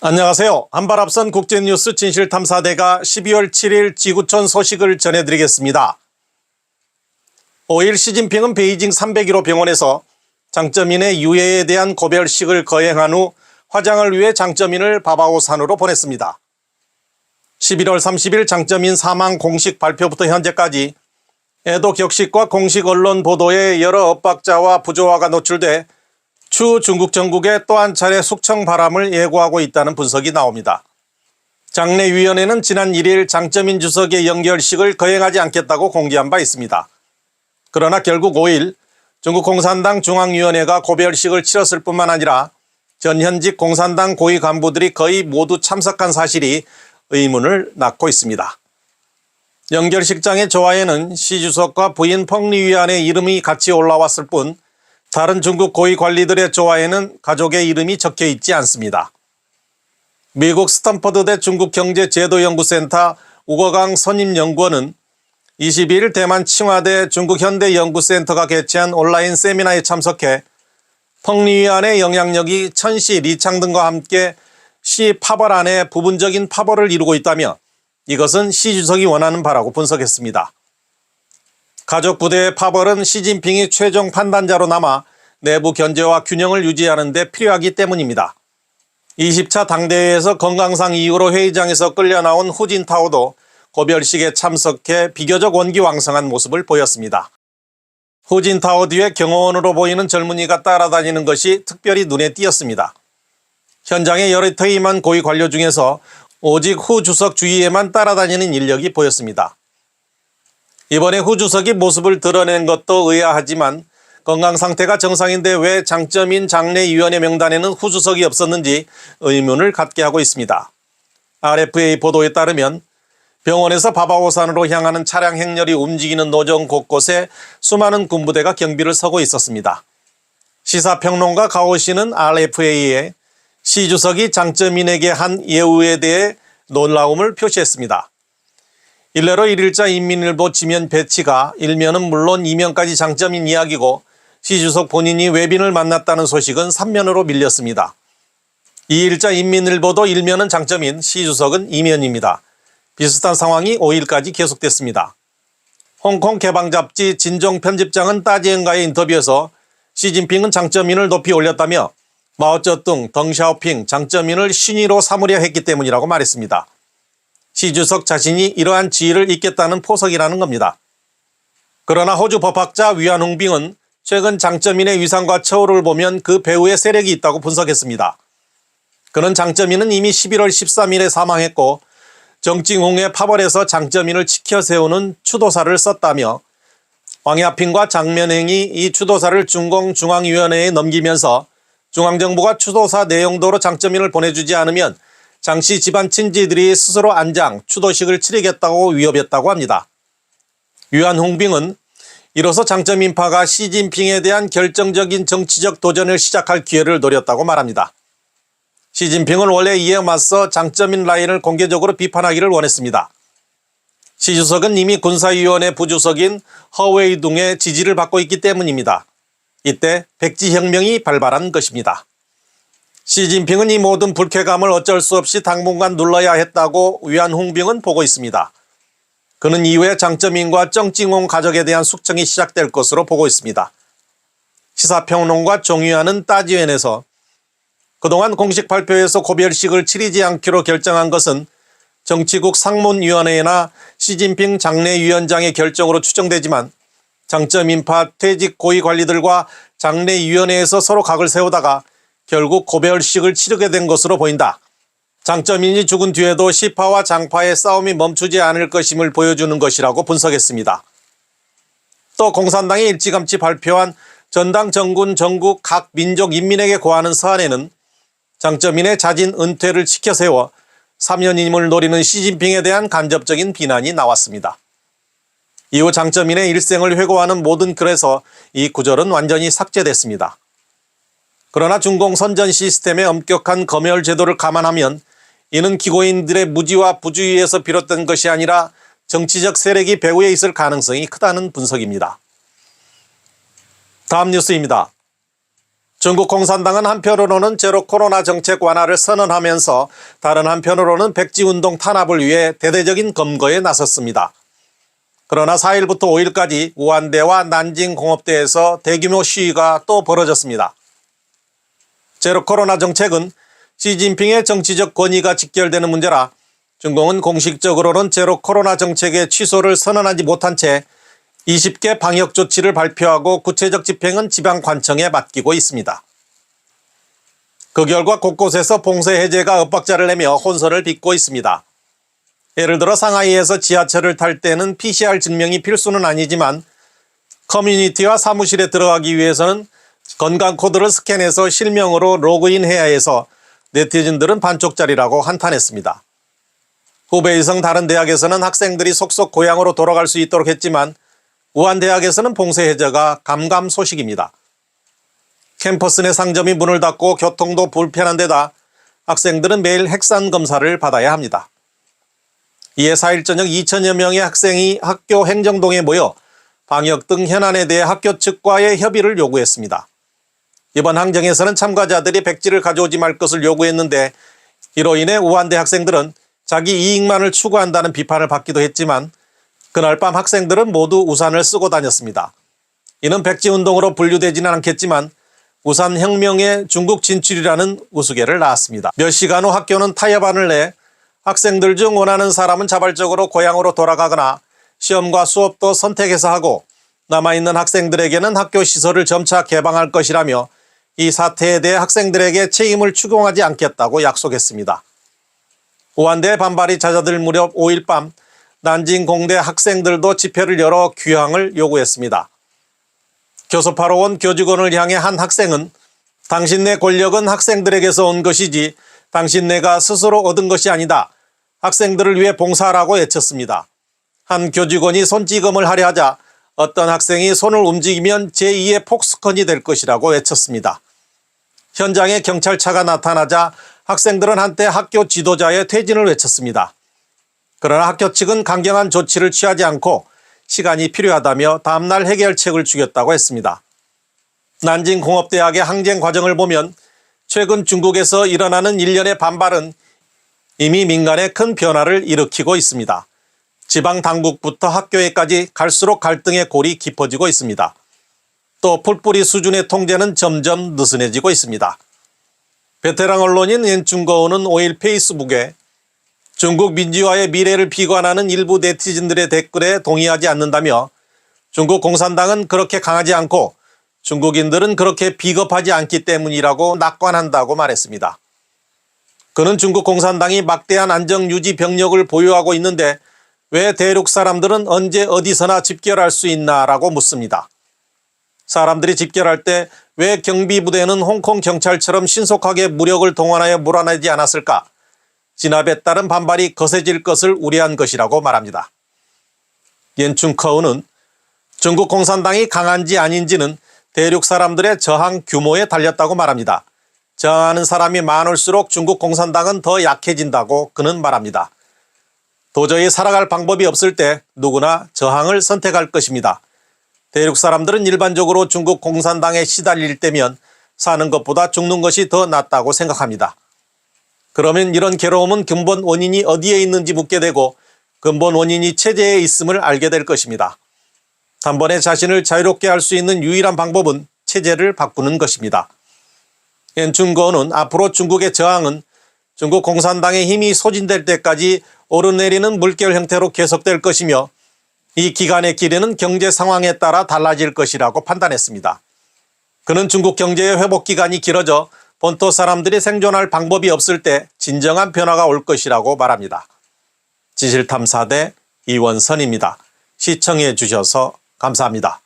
안녕하세요. 한 발 앞선 국제뉴스 진실탐사대가 12월 7일 지구촌 소식을 전해드리겠습니다. 5일 시진핑은 베이징 301호 병원에서 장쩌민의 유해에 대한 고별식을 거행한 후 화장을 위해 장쩌민을 바바오산으로 보냈습니다. 11월 30일 장쩌민 사망 공식 발표부터 현재까지 애도 격식과 공식 언론 보도에 여러 엇박자와 부조화가 노출돼 추후 중국 전국에 또 한 차례 숙청 바람을 예고하고 있다는 분석이 나옵니다. 장례위원회는 지난 1일 장쩌민 주석의 영결식을 거행하지 않겠다고 공개한 바 있습니다. 그러나 결국 5일 중국 공산당 중앙위원회가 고별식을 치렀을 뿐만 아니라 전현직 공산당 고위 간부들이 거의 모두 참석한 사실이 의문을 낳고 있습니다. 영결식장의 조화에는 시 주석과 부인 펑리위안의 이름이 같이 올라왔을 뿐 다른 중국 고위 관리들의 조화에는 가족의 이름이 적혀 있지 않습니다. 미국 스탠퍼드대 중국경제제도연구센터 우거강 선임연구원은 22일 대만 칭화대 중국현대연구센터가 개최한 온라인 세미나에 참석해 펑리위안의 영향력이 천시 리창 등과 함께 시 파벌 안에 부분적인 파벌을 이루고 있다며 이것은 시 주석이 원하는 바라고 분석했습니다. 가족 부대의 파벌은 시진핑이 최종 판단자로 남아 내부 견제와 균형을 유지하는 데 필요하기 때문입니다. 20차 당대회에서 건강상 이유로 회의장에서 끌려나온 후진타오도 고별식에 참석해 비교적 원기왕성한 모습을 보였습니다. 후진타오 뒤에 경호원으로 보이는 젊은이가 따라다니는 것이 특별히 눈에 띄었습니다. 현장에 여러 퇴임한 고위 관료 중에서 오직 후 주석 주위에만 따라다니는 인력이 보였습니다. 이번에 후 주석이 모습을 드러낸 것도 의아하지만 건강 상태가 정상인데 왜 장쩌민 장례위원회 명단에는 후 주석이 없었는지 의문을 갖게 하고 있습니다. RFA 보도에 따르면 병원에서 바바오산으로 향하는 차량 행렬이 움직이는 노정 곳곳에 수많은 군부대가 경비를 서고 있었습니다. 시사평론가 가오 씨는 RFA에 시 주석이 장쩌민에게 한 예우에 대해 놀라움을 표시했습니다. 일례로 1일자 인민일보 지면 배치가 일면은 물론 이면까지 장쩌민 이야기고 시 주석 본인이 외빈을 만났다는 소식은 3면으로 밀렸습니다. 2일자 인민일보도 일면은 장쩌민, 시 주석은 이면입니다. 비슷한 상황이 5일까지 계속됐습니다. 홍콩 개방잡지 진종 편집장은 따지엔과의 인터뷰에서 시진핑은 장쩌민을 높이 올렸다며 마오쩌둥, 덩샤오핑, 장쩌민을 신의로 삼으려 했기 때문이라고 말했습니다. 시 주석 자신이 이러한 지위를 잇겠다는 포석이라는 겁니다. 그러나 호주 법학자 위안홍빙은 최근 장쩌민의 위상과 처우를 보면 그 배후에 세력이 있다고 분석했습니다. 그는 장쩌민은 이미 11월 13일에 사망했고 정칭홍의 파벌에서 장쩌민을 지켜 세우는 추도사를 썼다며 왕야핑과 장면행이 이 추도사를 중공중앙위원회에 넘기면서 중앙정부가 추도사 내용도로 장쩌민을 보내주지 않으면 장씨 집안 친지들이 스스로 안장, 추도식을 치르겠다고 위협했다고 합니다. 위안홍빙은 이로써 장쩌민파가 시진핑에 대한 결정적인 정치적 도전을 시작할 기회를 노렸다고 말합니다. 시진핑은 원래 이에 맞서 장쩌민 라인을 공개적으로 비판하기를 원했습니다. 시 주석은 이미 군사위원회 부주석인 허웨이둥의 지지를 받고 있기 때문입니다. 이때 백지혁명이 발발한 것입니다. 시진핑은 이 모든 불쾌감을 어쩔 수 없이 당분간 눌러야 했다고 위안홍빙은 보고 있습니다. 그는 이후에 장쩌민과 정칭홍 가족에 대한 숙청이 시작될 것으로 보고 있습니다. 시사평론가 종유하는 따지엔에서 그동안 공식 발표에서 고별식을 치르지 않기로 결정한 것은 정치국 상문위원회나 시진핑 장례위원장의 결정으로 추정되지만 장쩌민파 퇴직 고위 관리들과 장례위원회에서 서로 각을 세우다가 결국 고별식을 치르게 된 것으로 보인다. 장쩌민이 죽은 뒤에도 시파와 장파의 싸움이 멈추지 않을 것임을 보여주는 것이라고 분석했습니다. 또 공산당이 일찌감치 발표한 전당 정군 전국 각 민족 인민에게 고하는 서한에는 장쩌민의 자진 은퇴를 지켜세워 3년임을 노리는 시진핑에 대한 간접적인 비난이 나왔습니다. 이후 장쩌민의 일생을 회고하는 모든 글에서 이 구절은 완전히 삭제됐습니다. 그러나 중공 선전 시스템의 엄격한 검열 제도를 감안하면 이는 기고인들의 무지와 부주의에서 비롯된 것이 아니라 정치적 세력이 배후에 있을 가능성이 크다는 분석입니다. 다음 뉴스입니다. 중국 공산당은 한편으로는 제로 코로나 정책 완화를 선언하면서 다른 한편으로는 백지운동 탄압을 위해 대대적인 검거에 나섰습니다. 그러나 4일부터 5일까지 우한대와 난징 공업대에서 대규모 시위가 또 벌어졌습니다. 제로 코로나 정책은 시진핑의 정치적 권위가 직결되는 문제라 중공은 공식적으로는 제로 코로나 정책의 취소를 선언하지 못한 채 20개 방역 조치를 발표하고 구체적 집행은 지방관청에 맡기고 있습니다. 그 결과 곳곳에서 봉쇄 해제가 엇박자를 내며 혼선을 빚고 있습니다. 예를 들어 상하이에서 지하철을 탈 때는 PCR 증명이 필수는 아니지만 커뮤니티와 사무실에 들어가기 위해서는 건강코드를 스캔해서 실명으로 로그인해야 해서 네티즌들은 반쪽짜리라고 한탄했습니다. 후베이성 다른 대학에서는 학생들이 속속 고향으로 돌아갈 수 있도록 했지만 우한대학에서는 봉쇄 해제가 감감소식입니다. 캠퍼스 내 상점이 문을 닫고 교통도 불편한 데다 학생들은 매일 핵산 검사를 받아야 합니다. 이에 4일 저녁 2천여 명의 학생이 학교 행정동에 모여 방역 등 현안에 대해 학교 측과의 협의를 요구했습니다. 이번 항쟁에서는 참가자들이 백지를 가져오지 말 것을 요구했는데 이로 인해 우한대 학생들은 자기 이익만을 추구한다는 비판을 받기도 했지만 그날 밤 학생들은 모두 우산을 쓰고 다녔습니다. 이는 백지운동으로 분류되지는 않겠지만 우산혁명의 중국 진출이라는 우스개를 낳았습니다. 몇 시간 후 학교는 타협안을 내 학생들 중 원하는 사람은 자발적으로 고향으로 돌아가거나 시험과 수업도 선택해서 하고 남아있는 학생들에게는 학교 시설을 점차 개방할 것이라며 이 사태에 대해 학생들에게 책임을 추궁하지 않겠다고 약속했습니다. 우한대 반발이 잦아들 무렵 5일 밤 난징 공대 학생들도 집회를 열어 귀향을 요구했습니다. 교섭하러 온 교직원을 향해 한 학생은 당신네 권력은 학생들에게서 온 것이지 당신네가 스스로 얻은 것이 아니다. 학생들을 위해 봉사하라고 외쳤습니다. 한 교직원이 손찌검을 하려 하자 어떤 학생이 손을 움직이면 제2의 폭스컨이 될 것이라고 외쳤습니다. 현장에 경찰차가 나타나자 학생들은 한때 학교 지도자의 퇴진을 외쳤습니다. 그러나 학교 측은 강경한 조치를 취하지 않고 시간이 필요하다며 다음날 해결책을 주겠다고 했습니다. 난징공업대학의 항쟁 과정을 보면 최근 중국에서 일어나는 일련의 반발은 이미 민간에 큰 변화를 일으키고 있습니다. 지방 당국부터 학교에까지 갈수록 갈등의 골이 깊어지고 있습니다. 또 풀뿌리 수준의 통제는 점점 느슨해지고 있습니다. 베테랑 언론인 옌춘거우는 5일 페이스북에 중국 민주화의 미래를 비관하는 일부 네티즌들의 댓글에 동의하지 않는다며 중국 공산당은 그렇게 강하지 않고 중국인들은 그렇게 비겁하지 않기 때문이라고 낙관한다고 말했습니다. 그는 중국 공산당이 막대한 안정 유지 병력을 보유하고 있는데 왜 대륙 사람들은 언제 어디서나 집결할 수 있나라고 묻습니다. 사람들이 집결할 때 왜 경비부대는 홍콩 경찰처럼 신속하게 무력을 동원하여 몰아내지 않았을까? 진압에 따른 반발이 거세질 것을 우려한 것이라고 말합니다. 옌춘커우는 중국 공산당이 강한지 아닌지는 대륙 사람들의 저항 규모에 달렸다고 말합니다. 저항하는 사람이 많을수록 중국 공산당은 더 약해진다고 그는 말합니다. 도저히 살아갈 방법이 없을 때 누구나 저항을 선택할 것입니다. 대륙 사람들은 일반적으로 중국 공산당에 시달릴 때면 사는 것보다 죽는 것이 더 낫다고 생각합니다. 그러면 이런 괴로움은 근본 원인이 어디에 있는지 묻게 되고 근본 원인이 체제에 있음을 알게 될 것입니다. 단번에 자신을 자유롭게 할 수 있는 유일한 방법은 체제를 바꾸는 것입니다. 옌춘거우는 앞으로 중국의 저항은 중국 공산당의 힘이 소진될 때까지 오르내리는 물결 형태로 계속될 것이며 이 기간의 길이는 경제 상황에 따라 달라질 것이라고 판단했습니다. 그는 중국 경제의 회복 기간이 길어져 본토 사람들이 생존할 방법이 없을 때 진정한 변화가 올 것이라고 말합니다. 진실탐사대 이원선입니다. 시청해 주셔서 감사합니다.